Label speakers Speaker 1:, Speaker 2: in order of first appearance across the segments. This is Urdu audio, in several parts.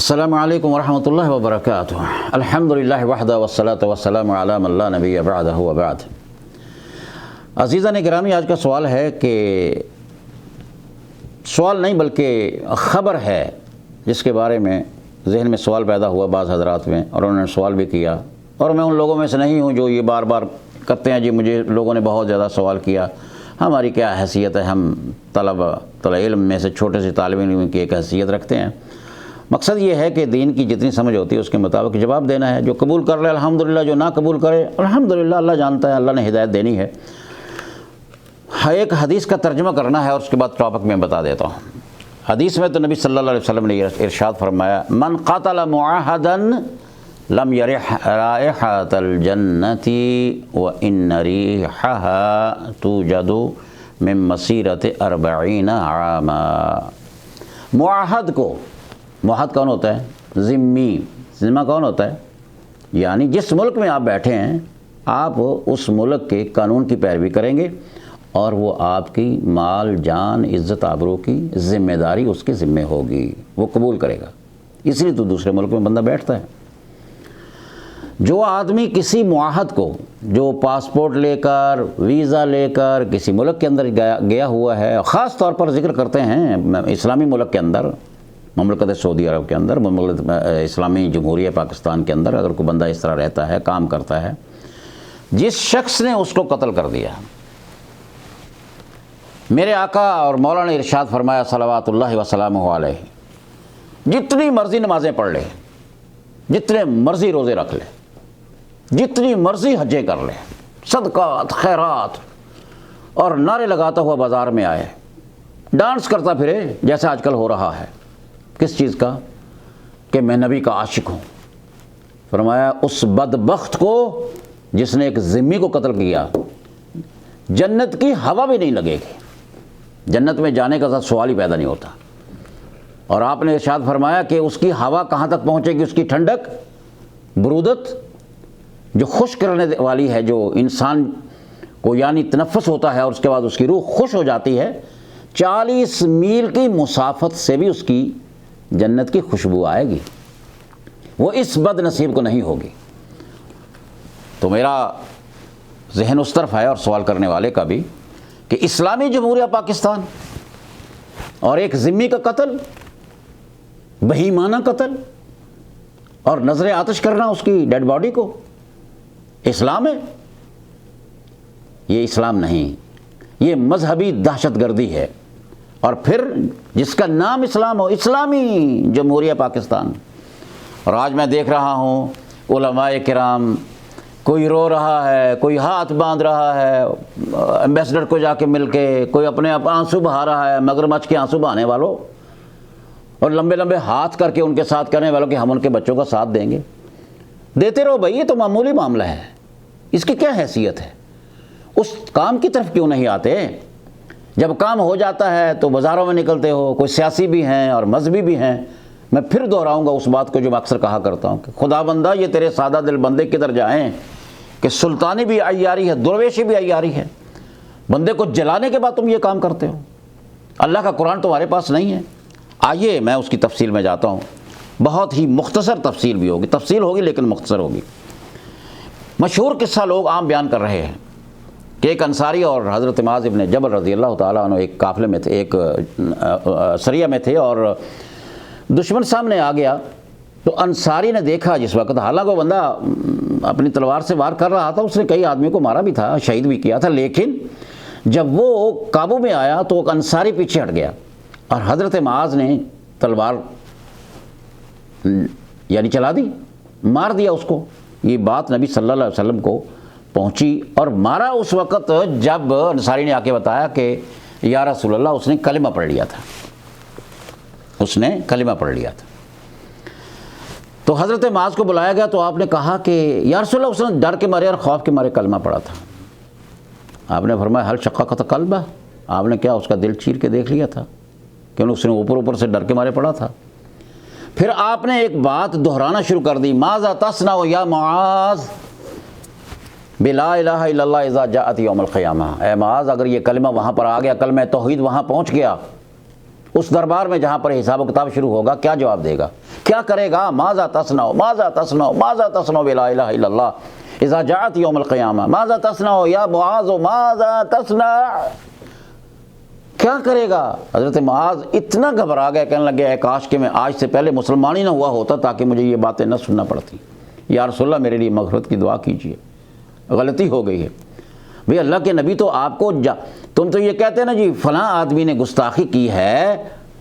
Speaker 1: السلام علیکم ورحمۃ اللہ وبرکاتہ۔ الحمدللہ وحدہ والصلاۃ والسلام علی من لا نبی بعدہ وبعد۔ عزیزان گرامی، آج کا سوال ہے کہ سوال نہیں بلکہ خبر ہے جس کے بارے میں ذہن میں سوال پیدا ہوا بعض حضرات میں، اور انہوں نے سوال بھی کیا، اور میں ان لوگوں میں سے نہیں ہوں جو یہ بار بار کرتے ہیں جی مجھے لوگوں نے بہت زیادہ سوال کیا، ہماری کیا حیثیت ہے، ہم طلب علم میں سے چھوٹے سے طالب علم کی ایک حیثیت رکھتے ہیں۔ مقصد یہ ہے کہ دین کی جتنی سمجھ ہوتی ہے اس کے مطابق جواب دینا ہے، جو قبول کر لے الحمدللہ، جو نہ قبول کرے الحمدللہ، اللہ جانتا ہے، اللہ نے ہدایت دینی ہے۔ ایک حدیث کا ترجمہ کرنا ہے اور اس کے بعد ٹاپک میں بتا دیتا ہوں۔ حدیث میں تو نبی صلی اللہ علیہ وسلم نے ارشاد فرمایا، من قاتل معاہدا لم یرح رائحۃ الجنۃ وان ریحها توجد من مسیرۃ 40 عاما۔ معاہد کو، معاہد کون ہوتا ہے؟ ذمی۔ ذمہ کون ہوتا ہے؟ یعنی جس ملک میں آپ بیٹھے ہیں آپ اس ملک کے قانون کی پیروی کریں گے اور وہ آپ کی مال جان عزت آبرو کی ذمہ داری اس کے ذمہ ہوگی، وہ قبول کرے گا۔ اس لیے تو دوسرے ملک میں بندہ بیٹھتا ہے۔ جو آدمی کسی معاہد کو، جو پاسپورٹ لے کر ویزا لے کر کسی ملک کے اندر گیا ہوا ہے، خاص طور پر ذکر کرتے ہیں اسلامی ملک کے اندر، مملکت سعودی عرب کے اندر، مملکت اسلامی جمہوریہ پاکستان کے اندر، اگر کوئی بندہ اس طرح رہتا ہے، کام کرتا ہے، جس شخص نے اس کو قتل کر دیا، میرے آقا اور مولا نے ارشاد فرمایا صلوات اللہ وسلامہ علیہ، جتنی مرضی نمازیں پڑھ لے، جتنے مرضی روزے رکھ لے، جتنی مرضی حجیں کر لے، صدقات خیرات، اور نعرے لگاتا ہوا بازار میں آئے، ڈانس کرتا پھرے جیسا آج کل ہو رہا ہے، کس چیز کا؟ کہ میں نبی کا عاشق ہوں۔ فرمایا اس بدبخت کو جس نے ایک ذمی کو قتل کیا، جنت کی ہوا بھی نہیں لگے گی، جنت میں جانے کا سوال ہی پیدا نہیں ہوتا۔ اور آپ نے ارشاد فرمایا کہ اس کی ہوا کہاں تک پہنچے گی؟ اس کی ٹھنڈک، برودت، جو خشک کرنے والی ہے، جو انسان کو یعنی تنفس ہوتا ہے اور اس کے بعد اس کی روح خوش ہو جاتی ہے، 40 میل کی مسافت سے بھی اس کی جنت کی خوشبو آئے گی، وہ اس بد نصیب کو نہیں ہوگی۔ تو میرا ذہن اس طرف ہے، اور سوال کرنے والے کا بھی، کہ اسلامی جمہوریہ پاکستان اور ایک ذمی کا قتل، بہیمانہ قتل، اور نظر آتش کرنا اس کی ڈیڈ باڈی کو، اسلام ہے؟ یہ اسلام نہیں، یہ مذہبی دہشت گردی ہے۔ اور پھر جس کا نام اسلام ہو، اسلامی جمہوریہ پاکستان۔ اور آج میں دیکھ رہا ہوں علماء کرام، کوئی رو رہا ہے، کوئی ہاتھ باندھ رہا ہے ایمبیسڈر کو جا کے مل کے، کوئی اپنے آنسو بہا رہا ہے، مگرمچھ کے آنسو بہانے والوں، اور لمبے لمبے ہاتھ کر کے ان کے ساتھ کہنے والوں کہ ہم ان کے بچوں کا ساتھ دیں گے۔ دیتے رہو بھائی، یہ تو معمولی معاملہ ہے، اس کی کیا حیثیت ہے؟ اس کام کی طرف کیوں نہیں آتے؟ جب کام ہو جاتا ہے تو بازاروں میں نکلتے ہو، کوئی سیاسی بھی ہیں اور مذہبی بھی ہیں۔ میں پھر دہراؤں گا اس بات کو جو میں اکثر کہا کرتا ہوں کہ خدا بندہ یہ تیرے سادہ دل بندے کدھر جائیں کہ سلطانی بھی عیاری ہے، درویشی بھی عیاری ہے، بندے کو جلانے کے بعد تم یہ کام کرتے ہو۔ اللہ کا قرآن تمہارے پاس نہیں ہے؟ آئیے میں اس کی تفصیل میں جاتا ہوں، بہت ہی مختصر تفصیل بھی ہوگی، تفصیل ہوگی لیکن مختصر ہوگی۔ مشہور قصہ لوگ عام بیان کر رہے ہیں کہ ایک انصاری اور حضرت معاذ ابن جبل رضی اللہ تعالیٰ عنہ ایک قافلے میں تھے، ایک سریہ میں تھے، اور دشمن سامنے آ گیا تو انصاری نے دیکھا جس وقت، حالانکہ وہ بندہ اپنی تلوار سے وار کر رہا تھا، اس نے کئی آدمیوں کو مارا بھی تھا، شہید بھی کیا تھا، لیکن جب وہ قابو میں آیا تو ایک انصاری پیچھے ہٹ گیا اور حضرت معاذ نے تلوار یعنی چلا دی، مار دیا اس کو۔ یہ بات نبی صلی اللہ علیہ وسلم کو پہنچی، اور مارا اس وقت جب انصاری نے آ کے بتایا کہ یا رسول اللہ اس نے کلمہ پڑھ لیا تھا، اس نے کلمہ پڑھ لیا تھا۔ تو حضرت معاذ کو بلایا گیا تو آپ نے کہا کہ یا رسول اللہ اس نے ڈر کے مارے اور خوف کے مارے کلمہ پڑھا تھا۔ آپ نے فرمایا حل شققت قلبہ، آپ نے کیا اس کا دل چیر کے دیکھ لیا تھا؟ کیوں اس نے اوپر اوپر سے ڈر کے مارے پڑھا تھا؟ پھر آپ نے ایک بات دہرانا شروع کر دی، ماذا تصنع یا معاذ بلا الہ الا اللہ اذا جاءت یوم القیامہ۔ اے معاذ، اگر یہ کلمہ وہاں پر آ گیا، کلمہ توحید وہاں پہنچ گیا، اس دربار میں جہاں پر حساب و کتاب شروع ہوگا، کیا جواب دے گا؟ کیا کرے گا؟ ماذا تصنع ماذا تصنع ماذا تصنع بلا الہ الا اللہ اذا جاءت یوم القیامہ ماذا تصنع یا معاذ ماذا تصنع، کیا کرے گا؟ حضرت معاذ اتنا گھبرا گئے، کہنے لگے اے کاش کہ میں آج سے پہلے مسلمان ہی نہ ہوا ہوتا تاکہ مجھے یہ باتیں نہ سننا پڑتی، یا رسول اللہ میرے لیے مغفرت کی دعا کیجیے، غلطی ہو گئی ہے۔ بھئی اللہ کے نبی تو آپ کو تم تو یہ کہتے ہیں نا جی فلاں آدمی نے گستاخی کی ہے،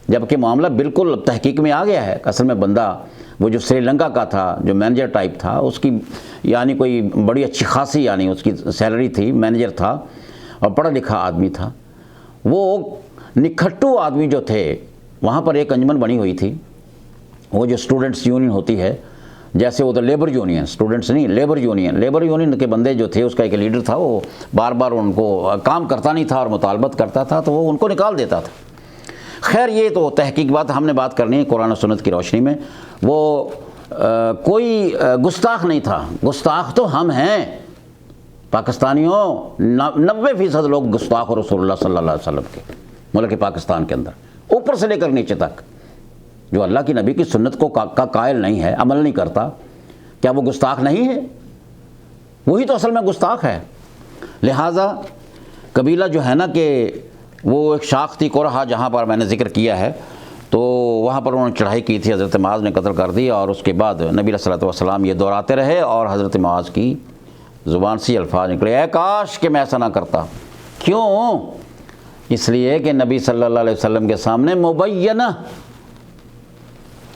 Speaker 1: جبکہ معاملہ بالکل تحقیق میں آ گیا ہے۔ اصل میں بندہ وہ جو سری لنکا کا تھا، جو مینیجر ٹائپ تھا، اس کی یعنی کوئی بڑی اچھی خاصی یعنی اس کی سیلری تھی، مینیجر تھا اور پڑھا لکھا آدمی تھا۔ وہ نکھٹو آدمی جو تھے، وہاں پر ایک انجمن بنی ہوئی تھی، وہ جو اسٹوڈنٹس یونین ہوتی ہے، جیسے وہ تو لیبر یونین، اسٹوڈنٹس نہیں، لیبر یونین کے بندے جو تھے، اس کا ایک لیڈر تھا، وہ بار بار ان کو کام کرتا نہیں تھا اور مطالبت کرتا تھا تو وہ ان کو نکال دیتا تھا۔ خیر یہ تو تحقیق بات ہم نے بات کرنی ہے قرآن و سنت کی روشنی میں۔ وہ کوئی گستاخ نہیں تھا، گستاخ تو ہم ہیں پاکستانیوں، 90% لوگ گستاخ اور رسول اللہ صلی اللہ علیہ وسلم کے ملک پاکستان کے اندر، اوپر سے لے کر نیچے تک، جو اللہ کی نبی کی سنت کو کا قائل نہیں ہے، عمل نہیں کرتا، کیا وہ گستاخ نہیں ہے؟ وہی تو اصل میں گستاخ ہے۔ لہٰذا قبیلہ جو ہے نا کہ وہ ایک شاخ تھی قرحہ، جہاں پر میں نے ذکر کیا ہے، تو وہاں پر انہوں نے چڑھائی کی تھی، حضرت معاذ نے قتل کر دی، اور اس کے بعد نبی علیہ الصلوۃ والسلام یہ دہراتے رہے اور حضرت معاذ کی زبان سے الفاظ نکلے اے کاش کہ میں ایسا نہ کرتا۔ کیوں؟ اس لیے کہ نبی صلی اللہ علیہ وسلم کے سامنے مبینہ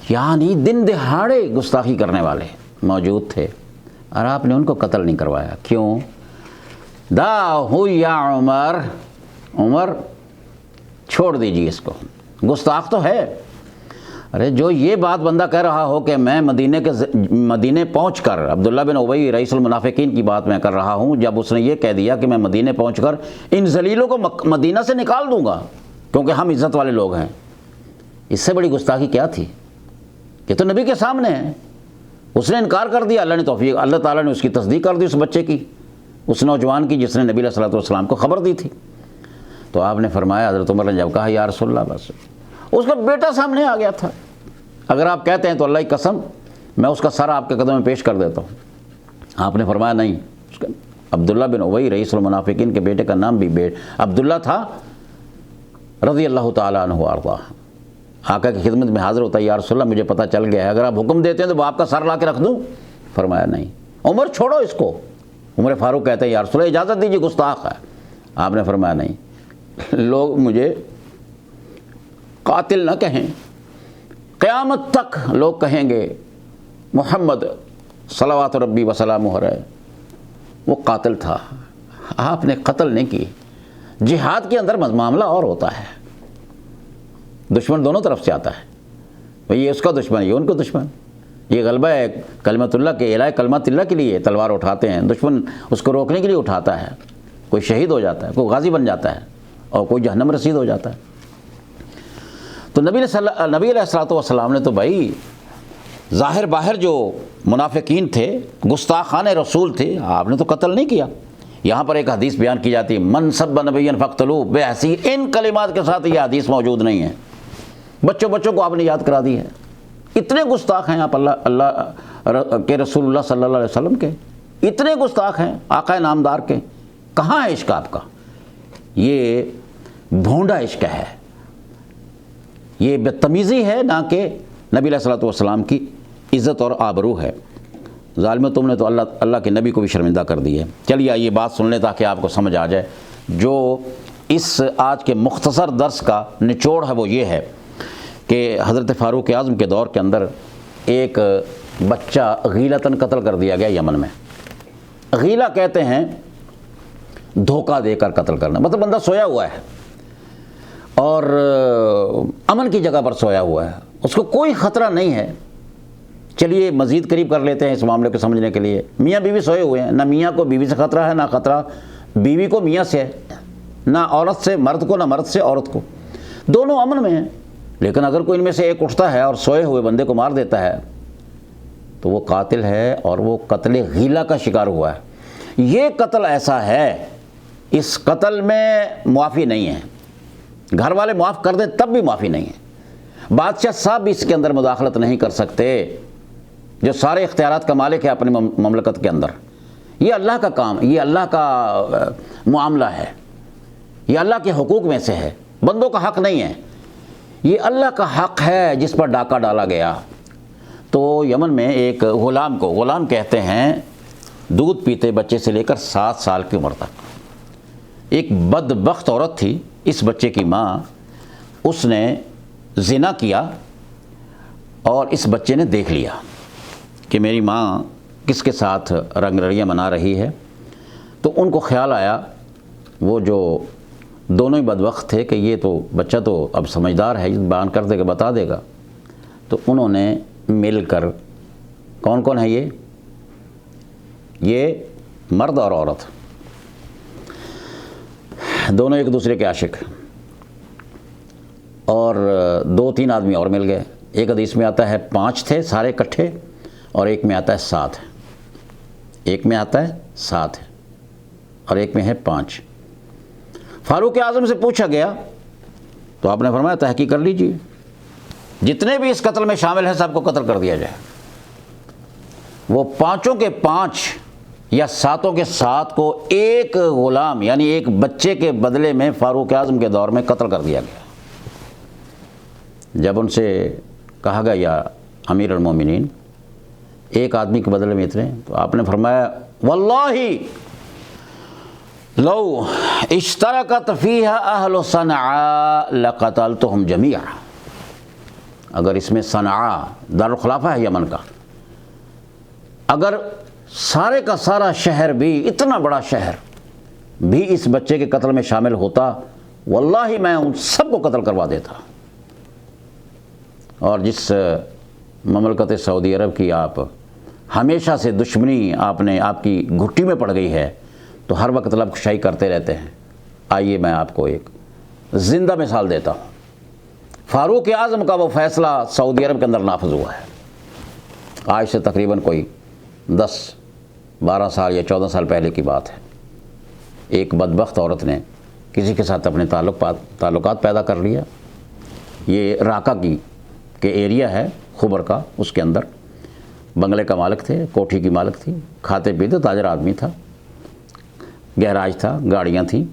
Speaker 1: یعنی دن دہاڑے گستاخی کرنے والے موجود تھے اور آپ نے ان کو قتل نہیں کروایا۔ کیوں؟ دعہو یا عمر چھوڑ دیجیے اس کو، گستاخ تو ہے۔ ارے جو یہ بات بندہ کہہ رہا ہو کہ میں مدینے پہنچ کر، عبداللہ بن ابی رئیس المنافقین کی بات میں کر رہا ہوں، جب اس نے یہ کہہ دیا کہ میں مدینے پہنچ کر ان ذلیلوں کو مدینہ سے نکال دوں گا کیونکہ ہم عزت والے لوگ ہیں، اس سے بڑی گستاخی کیا تھی؟ یہ تو نبی کے سامنے ہے، اس نے انکار کر دیا، اللہ تعالیٰ نے اس کی تصدیق کر دی، اس بچے کی، اس نوجوان کی جس نے نبی علیہ الصلوۃ والسلام کو خبر دی تھی۔ تو آپ نے فرمایا، حضرت عمر نے جب کہا یا رسول اللہ، بس اس کا بیٹا سامنے آ گیا تھا، اگر آپ کہتے ہیں تو اللہ کی قسم میں اس کا سر آپ کے قدم میں پیش کر دیتا ہوں۔ آپ نے فرمایا نہیں، اس کا عبداللہ بن ابی رئیس المنافقین کے بیٹے کا نام بھی عبداللہ تھا رضی اللہ تعالیٰ عنہ وارضاہ۔ آقا کی خدمت میں حاضر ہوتا ہے، یا رسول اللہ مجھے پتہ چل گیا ہے، اگر آپ حکم دیتے ہیں تو آپ کا سر لا کے رکھ دوں؟ فرمایا نہیں، عمر چھوڑو اس کو۔ عمر فاروق کہتے ہیں یا رسول اللہ اجازت دیجیے، گستاخ ہے۔ آپ نے فرمایا نہیں، لوگ مجھے قاتل نہ کہیں، قیامت تک لوگ کہیں گے محمد صلوات ربی وسلامہ علیہ وہ قاتل تھا، آپ نے قتل نہیں کی۔ جہاد کے اندر معاملہ اور ہوتا ہے، دشمن دونوں طرف سے آتا ہے، یہ اس کا دشمن، یہ ان کو دشمن، یہ غلبہ ہے کلمت اللہ کے، اعلاء کلمت اللہ کے لیے تلوار اٹھاتے ہیں، دشمن اس کو روکنے کے لیے اٹھاتا ہے، کوئی شہید ہو جاتا ہے، کوئی غازی بن جاتا ہے اور کوئی جہنم رسید ہو جاتا ہے۔ تو نبی علیہ الصلوۃ والسلام نے تو بھائی ظاہر باہر جو منافقین تھے، گستاخان رسول تھے، آپ نے تو قتل نہیں کیا۔ یہاں پر ایک حدیث بیان کی جاتی ہے من سب نبیا فاقتلوہ بے حسی، ان کلمات کے ساتھ یہ حدیث موجود نہیں ہے، بچوں کو آپ نے یاد کرا دی ہے۔ اتنے گستاخ ہیں آپ اللہ کے رسول اللہ صلی اللہ علیہ وسلم کے، اتنے گستاخ ہیں آقا نامدار کے، کہاں ہے عشق آپ کا؟ یہ بھونڈا عشق ہے، یہ بدتمیزی ہے، نہ کہ نبی علیہ الصلوۃ والسلام کی عزت اور آبرو ہے۔ ظالموں تم نے تو اللہ کے نبی کو بھی شرمندہ کر دی ہے۔ چلیے یہ بات سن لیں تاکہ آپ کو سمجھ آ جائے۔ جو اس آج کے مختصر درس کا نچوڑ ہے وہ یہ ہے کہ حضرت فاروق اعظم کے دور کے اندر ایک بچہ غیلتاً قتل کر دیا گیا یمن میں۔ غیلہ کہتے ہیں دھوکہ دے کر قتل کرنا، مطلب بندہ سویا ہوا ہے اور امن کی جگہ پر سویا ہوا ہے، اس کو کوئی خطرہ نہیں ہے۔ چلیے مزید قریب کر لیتے ہیں اس معاملے کو سمجھنے کے لیے۔ میاں بیوی سوئے ہوئے ہیں، نہ میاں کو بیوی سے خطرہ ہے، نہ خطرہ بیوی کو میاں سے ہے، نہ عورت سے مرد کو، نہ مرد سے عورت کو، دونوں امن میں ہیں۔ لیکن اگر کوئی ان میں سے ایک اٹھتا ہے اور سوئے ہوئے بندے کو مار دیتا ہے تو وہ قاتل ہے اور وہ قتل غیلہ کا شکار ہوا ہے۔ یہ قتل ایسا ہے، اس قتل میں معافی نہیں ہے، گھر والے معاف کر دیں تب بھی معافی نہیں ہے۔ بادشاہ صاحب بھی اس کے اندر مداخلت نہیں کر سکتے، جو سارے اختیارات کا مالک ہے اپنی مملکت کے اندر۔ یہ اللہ کا کام، یہ اللہ کا معاملہ ہے، یہ اللہ کے حقوق میں سے ہے، بندوں کا حق نہیں ہے، یہ اللہ کا حق ہے جس پر ڈاکہ ڈالا گیا۔ تو یمن میں ایک غلام کو، غلام کہتے ہیں دودھ پیتے بچے سے لے کر 7 سال کی عمر تک، ایک بدبخت عورت تھی، اس بچے کی ماں، اس نے زنا کیا اور اس بچے نے دیکھ لیا کہ میری ماں کس کے ساتھ رنگ رڑیاں منا رہی ہے، تو ان کو خیال آیا، وہ جو دونوں ہی بدبخت تھے کہ یہ تو بچہ تو اب سمجھدار ہے، بیان کر دے گا، بتا دے گا، تو انہوں نے مل کر، کون کون ہے یہ مرد اور عورت، دونوں ایک دوسرے کے عاشق، اور 2-3 آدمی اور مل گئے۔ ایک حدیث میں آتا ہے 5 تھے سارے اکٹھے، اور ایک میں آتا ہے 7 ہے، ایک میں آتا ہے 7 ہے اور ایک میں ہے 5۔ فاروق اعظم سے پوچھا گیا تو آپ نے فرمایا تحقیق کر لیجیے، جتنے بھی اس قتل میں شامل ہیں سب کو قتل کر دیا جائے۔ وہ 5 کے 5 یا 7 کے 7 کو ایک غلام یعنی ایک بچے کے بدلے میں فاروق اعظم کے دور میں قتل کر دیا گیا۔ جب ان سے کہا گیا یا امیر المومنین ایک آدمی کے بدلے میں اتنے، تو آپ نے فرمایا واللہ لو اشترکت فیہا اہل صنعاء لقتلتہم جمیعا، اگر اس میں صنعاء دارالخلافہ ہے یمن کا، اگر سارے کا سارا شہر بھی، اتنا بڑا شہر بھی اس بچے کے قتل میں شامل ہوتا، واللہ میں ان سب کو قتل کروا دیتا۔ اور جس مملکت سعودی عرب کی آپ ہمیشہ سے دشمنی آپ کی گھٹی میں پڑ گئی ہے، تو ہر وقت طلب کشائی کرتے رہتے ہیں، آئیے میں آپ کو ایک زندہ مثال دیتا ہوں۔ فاروق اعظم کا وہ فیصلہ سعودی عرب کے اندر نافذ ہوا ہے، آج سے تقریباً کوئی 10-12 سال یا 14 سال پہلے کی بات ہے۔ ایک بدبخت عورت نے کسی کے ساتھ اپنے تعلقات پیدا کر لیا، یہ راکا کے ایریا ہے خبر کا، اس کے اندر بنگلے کا مالک تھے، کوٹھی کی مالک تھی، کھاتے پیتے تاجر آدمی تھا، گہراج تھا، گاڑیاں تھیں،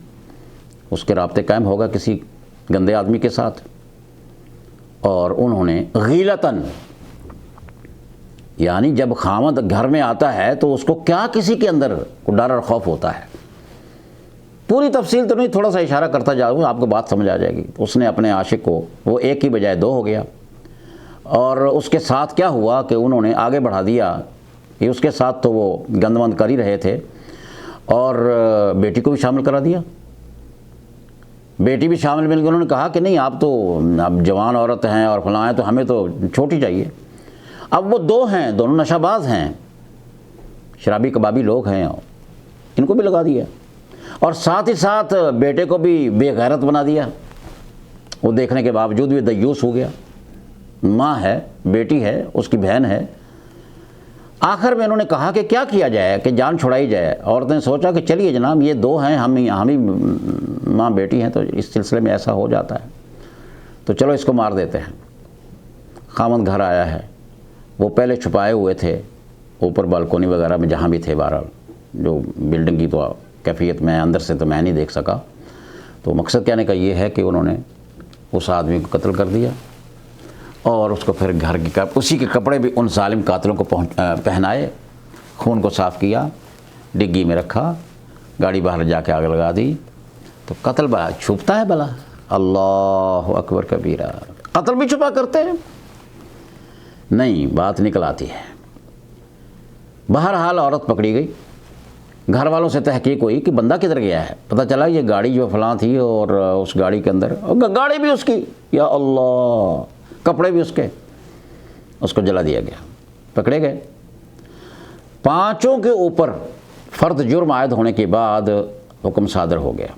Speaker 1: اس کے رابطے قائم ہوگا کسی گندے آدمی کے ساتھ، اور انہوں نے غیلتاً، یعنی جب خامد گھر میں آتا ہے تو اس کو کیا کسی کے اندر ڈر اور خوف ہوتا ہے، پوری تفصیل تو نہیں، تھوڑا سا اشارہ کرتا جاؤں آپ کو بات سمجھ آ جائے گی۔ اس نے اپنے عاشق کو، وہ ایک کی بجائے 2 ہو گیا، اور اس کے ساتھ کیا ہوا کہ انہوں نے آگے بڑھا دیا کہ اس کے ساتھ تو وہ گند وند کر ہی رہے تھے، اور بیٹی کو بھی شامل کرا دیا، بیٹی بھی شامل مل کے انہوں نے کہا کہ نہیں آپ تو اب جوان عورت ہیں اور فلاں ہیں، تو ہمیں تو چھوٹی چاہیے۔ اب وہ 2 ہیں، دونوں نشہ باز ہیں، شرابی کبابی لوگ ہیں، ان کو بھی لگا دیا، اور ساتھ ہی ساتھ بیٹے کو بھی بے غیرت بنا دیا، وہ دیکھنے کے باوجود بھی دیوس ہو گیا، ماں ہے، بیٹی ہے، اس کی بہن ہے۔ آخر میں انہوں نے کہا کہ کیا کیا جائے کہ جان چھڑائی جائے۔ عورت نے سوچا کہ چلیے جناب یہ 2 ہیں، ہم ہی ماں بیٹی ہیں، تو اس سلسلے میں ایسا ہو جاتا ہے، تو چلو اس کو مار دیتے ہیں۔ خامد گھر آیا ہے، وہ پہلے چھپائے ہوئے تھے اوپر بالکونی وغیرہ میں، جہاں بھی تھے، بہرحال جو بلڈنگ کی تو کیفیت میں اندر سے تو میں نہیں دیکھ سکا، تو مقصد کہنے کا یہ ہے کہ انہوں نے اس آدمی کو قتل کر دیا، اور اس کو پھر گھر کی اسی کے کپڑے بھی ان ظالم قاتلوں کو پہنائے، خون کو صاف کیا، ڈگی میں رکھا، گاڑی باہر جا کے آگ لگا دی۔ تو قتل بڑا چھپتا ہے بلا، اللہ اکبر کبیرہ، قتل بھی چھپا کرتے ہیں، نہیں بات نکل آتی ہے۔ بہرحال عورت پکڑی گئی، گھر والوں سے تحقیق ہوئی کہ بندہ کدھر گیا ہے، پتہ چلا یہ گاڑی جو فلاں تھی، اور اس گاڑی کے اندر گاڑی بھی اس کی، یا اللہ، کپڑے بھی اس کے، اس کو جلا دیا گیا، پکڑے گئے۔ 5 کے اوپر فرد جرم عائد ہونے کے بعد حکم صادر ہو گیا،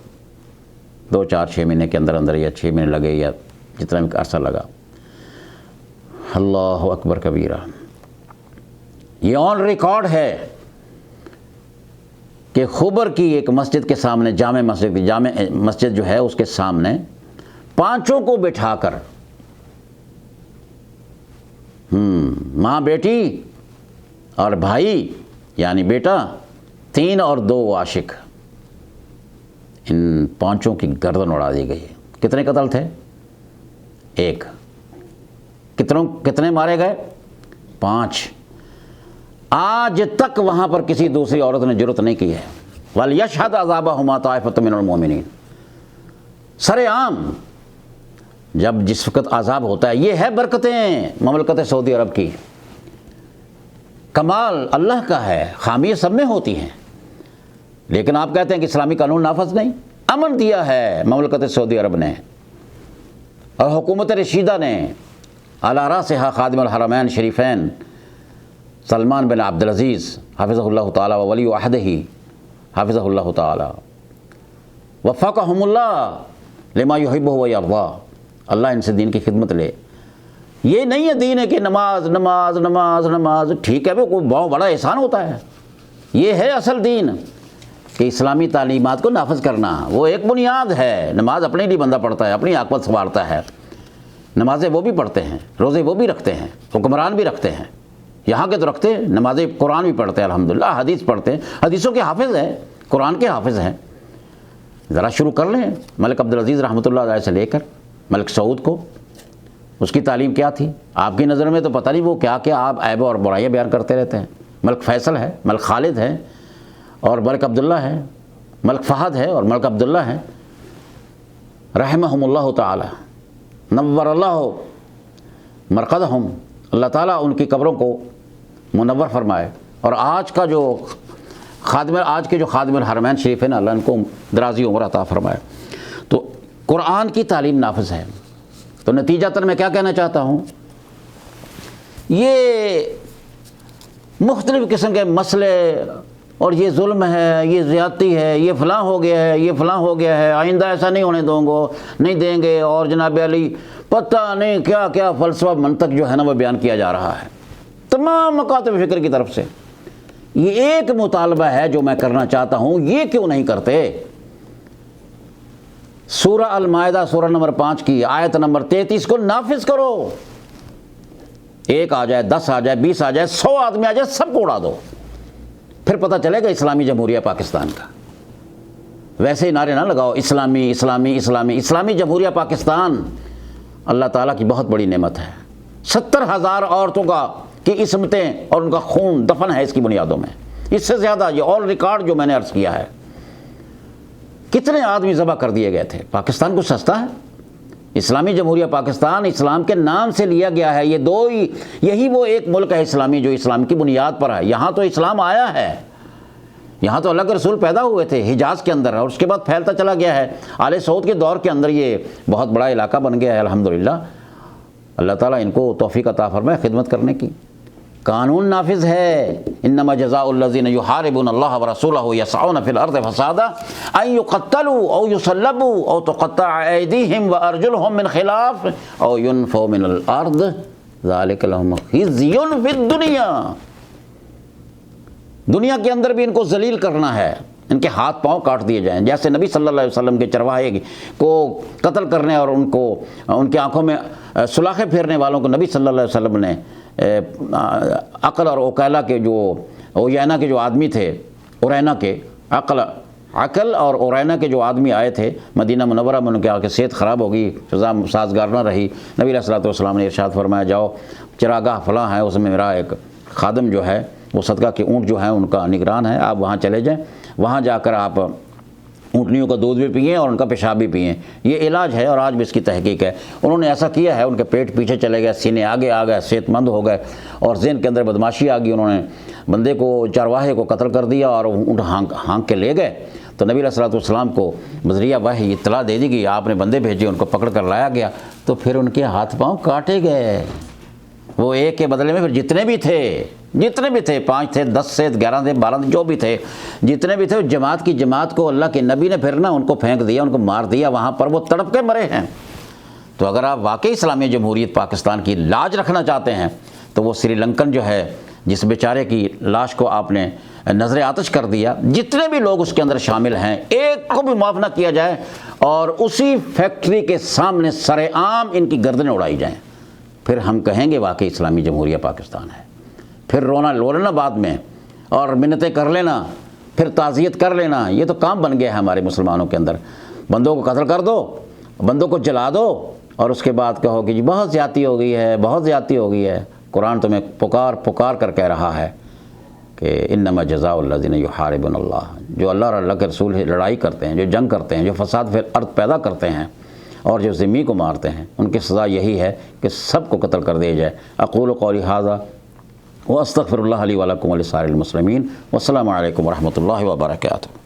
Speaker 1: 2-4-6 مہینے کے اندر اندر، یا 6 مہینے لگے یا جتنا بھی عرصہ لگا۔ اللہ اکبر کبیرہ، یہ آن ریکارڈ ہے کہ خبر کی ایک مسجد کے سامنے، جامع مسجد جو ہے اس کے سامنے 5 کو بٹھا کر ماں بیٹی اور بھائی یعنی بیٹا، 3 اور 2 عاشق، ان 5 کی گردن اڑا دی گئی۔ کتنے قتل تھے؟ 1۔ کتنے مارے گئے؟ 5۔ آج تک وہاں پر کسی دوسری عورت نے جرأت نہیں کی ہے۔ وَلْيَشْهَدْ عَذَابَهُمَا طَائِفَةٌ مِّنَ الْمُؤْمِنِينَ۔ سر عام جب جس وقت عذاب ہوتا ہے، یہ ہے برکتیں مملکت سعودی عرب کی، کمال اللہ کا ہے، خامی سب میں ہوتی ہیں، لیکن آپ کہتے ہیں کہ اسلامی قانون نافذ نہیں۔ امن دیا ہے مملکت سعودی عرب نے اور حکومت رشیدہ نے، اعلیٰ رأسها خادم الحرمین شریفین سلمان بن عبدالعزیز حافظہ اللہ تعالی و ولی عہدہ حافظہ اللہ تعالی وفقہم اللہ لما یحبہ و یرضیٰ۔ اللہ ان سے دین کی خدمت لے۔ یہ نہیں ہے دین ہے کہ نماز نماز نماز نماز، ٹھیک ہے وہ کوئی بہت بڑا احسان ہوتا ہے، یہ ہے اصل دین کہ اسلامی تعلیمات کو نافذ کرنا، وہ ایک بنیاد ہے۔ نماز اپنے لیے بندہ پڑھتا ہے، اپنی عاقبت سنوارتا ہے، نمازیں وہ بھی پڑھتے ہیں، روزے وہ بھی رکھتے ہیں، حکمران بھی رکھتے ہیں، یہاں کے تو رکھتے ہیں، نمازیں قرآن بھی پڑھتے ہیں الحمدللہ، حدیث پڑھتے ہیں، حدیثوں کے حافظ ہیں، قرآن کے حافظ ہیں۔ ذرا شروع کر لیں ملک عبدالعزیز رحمۃ اللہ علیہ سے لے کر ملک سعود کو، اس کی تعلیم کیا تھی آپ کی نظر میں؟ تو پتہ نہیں وہ کیا کیا آپ عیب اور برائیاں بیان کرتے رہتے ہیں۔ ملک فیصل ہے، ملک خالد ہے اور ملک عبداللہ ہے، ملک فہد ہے اور ملک عبداللہ ہے، رحمہم اللہ تعالی، نور اللہ مرقدہم، اللہ تعالیٰ ان کی قبروں کو منور فرمائے، اور آج کے جو خادم الحرمین شریف ہیں اللہ ان کو درازی عمر عطا فرمائے۔ تو قرآن کی تعلیم نافذ ہے۔ تو نتیجتاً میں کیا کہنا چاہتا ہوں، یہ مختلف قسم کے مسئلے اور یہ ظلم ہے، یہ زیادتی ہے، یہ فلاں ہو گیا ہے، یہ فلاں ہو گیا ہے، آئندہ ایسا نہیں ہونے نہیں دیں گے، اور جناب علی پتہ نہیں کیا کیا فلسفہ منطق جو ہے نا وہ بیان کیا جا رہا ہے تمام مکاتب فکر کی طرف سے۔ یہ ایک مطالبہ ہے جو میں کرنا چاہتا ہوں، یہ کیوں نہیں کرتے؟ سورہ المائدہ سورہ نمبر 5 کی آیت نمبر 33 کو نافذ کرو۔ 1 آ جائے، 10 آ جائے، 20 آ جائے، 100 آدمی آ جائے، سب کو اڑا دو، پھر پتہ چلے گا اسلامی جمہوریہ پاکستان کا۔ ویسے ہی نعرے نہ لگاؤ اسلامی اسلامی اسلامی۔ اسلامی جمہوریہ پاکستان اللہ تعالیٰ کی بہت بڑی نعمت ہے۔ 70,000 عورتوں کی عصمتیں اور ان کا خون دفن ہے اس کی بنیادوں میں، اس سے زیادہ یہ اور ریکارڈ جو میں نے عرض کیا ہے۔ کتنے آدمی ذبح کر دیے گئے تھے۔ پاکستان کو سستا ہے؟ اسلامی جمہوریہ پاکستان اسلام کے نام سے لیا گیا ہے۔ یہی وہ ایک ملک ہے اسلامی جو اسلام کی بنیاد پر ہے۔ یہاں تو اسلام آیا ہے، یہاں تو اللہ کے رسول پیدا ہوئے تھے حجاز کے اندر، اور اس کے بعد پھیلتا چلا گیا ہے۔ آل سعود کے دور کے اندر یہ بہت بڑا علاقہ بن گیا ہے الحمدللہ۔ اللہ تعالیٰ ان کو توفیق عطا فرمائے خدمت کرنے کی۔ قانون نافذ ہے۔ انما جزاء الذین یحاربون اللہ ورسولہ یسعون فی الارض فسادا ان یقتلوا او یصلبوا او تقطع ایدیہم وارجلہم من خلاف او ینفوا من الارض ذلک لہم خزی فی الدنیا۔ دنیا کے اندر بھی ان کو ذلیل کرنا ہے، ان کے ہاتھ پاؤں کاٹ دیے جائیں، جیسے نبی صلی اللہ علیہ وسلم کے چرواہے کو قتل کرنے اور ان کی آنکھوں میں سلاخیں پھیرنے والوں کو نبی صلی اللہ علیہ وسلم نے عقل اور اوکیلا کے جو اوینا کے جو آدمی تھے، اورینا کے عقل اور اورینا کے جو آدمی آئے تھے مدینہ منورہ میں، ان کے آ کے صحت خراب ہو گئی، فضا سازگار نہ رہی، نبی علیہ الصلوۃ والسلام نے ارشاد فرمایا جاؤ چراگاہ فلاں ہے، اس میں میرا ایک خادم جو ہے وہ صدقہ کے اونٹ جو ہیں ان کا نگران ہے، آپ وہاں چلے جائیں، وہاں جا کر آپ اونٹنیوں کا دودھ بھی پئیں اور ان کا پیشاب بھی پئیں، یہ علاج ہے اور آج بھی اس کی تحقیق ہے۔ انہوں نے ایسا کیا ہے، ان کے پیٹ پیچھے چلے گئے، سینے آگے آ گئے، صحت مند ہو گئے اور ذہن کے اندر بدماشی آ گئی، انہوں نے بندے کو چرواہے کو قتل کر دیا اور اونٹ ہانک کے لے گئے۔ تو نبی علیہ الصلوۃ والسلام کو بذریعہ وحی اطلاع دے دی گئی، آپ نے بندے بھیجے، ان کو پکڑ کر لایا گیا، تو پھر ان کے ہاتھ پاؤں کاٹے گئے۔ وہ ایک کے بدلے میں پھر جتنے بھی تھے 5 تھے 10 سے 11 تھے 12 تھے، جو بھی تھے جتنے بھی تھے، جماعت کو اللہ کے نبی نے پھر نا ان کو پھینک دیا، ان کو مار دیا، وہاں پر وہ تڑپ کے مرے ہیں۔ تو اگر آپ واقعی اسلامی جمہوریت پاکستان کی لاج رکھنا چاہتے ہیں تو وہ سری لنکن جو ہے جس بیچارے کی لاش کو آپ نے نظر آتش کر دیا، جتنے بھی لوگ اس کے اندر شامل ہیں ایک کو بھی معاف نہ کیا جائے اور اسی فیکٹری کے سامنے سر عام ان کی گردنیں اڑائی جائیں، پھر ہم کہیں گے واقعی اسلامی جمہوریہ پاکستان ہے. پھر رونا لینا بعد میں اور منتیں کر لینا، پھر تعزیت کر لینا، یہ تو کام بن گیا ہے ہمارے مسلمانوں کے اندر. بندوں کو قتل کر دو، بندوں کو جلا دو، اور اس کے بعد کہو کہ جی بہت زیادتی ہو گئی ہے، بہت زیادتی ہو گئی ہے. قرآن تمہیں پکار کر کہہ رہا ہے کہ انما جزاء الذین یحاربون اللہ، جو اللہ اور اللہ کے رسول سے لڑائی کرتے ہیں، جو جنگ کرتے ہیں، جو فساد پھر ارض پیدا کرتے ہیں اور جو ذمی کو مارتے ہیں، ان کی سزا یہی ہے کہ سب کو قتل کر دیا جائے. اقول قولی ھذا واستغفر اللہ لی ولکم ولسائر المسلمین، والسلام علیکم ورحمۃ اللہ وبرکاتہ.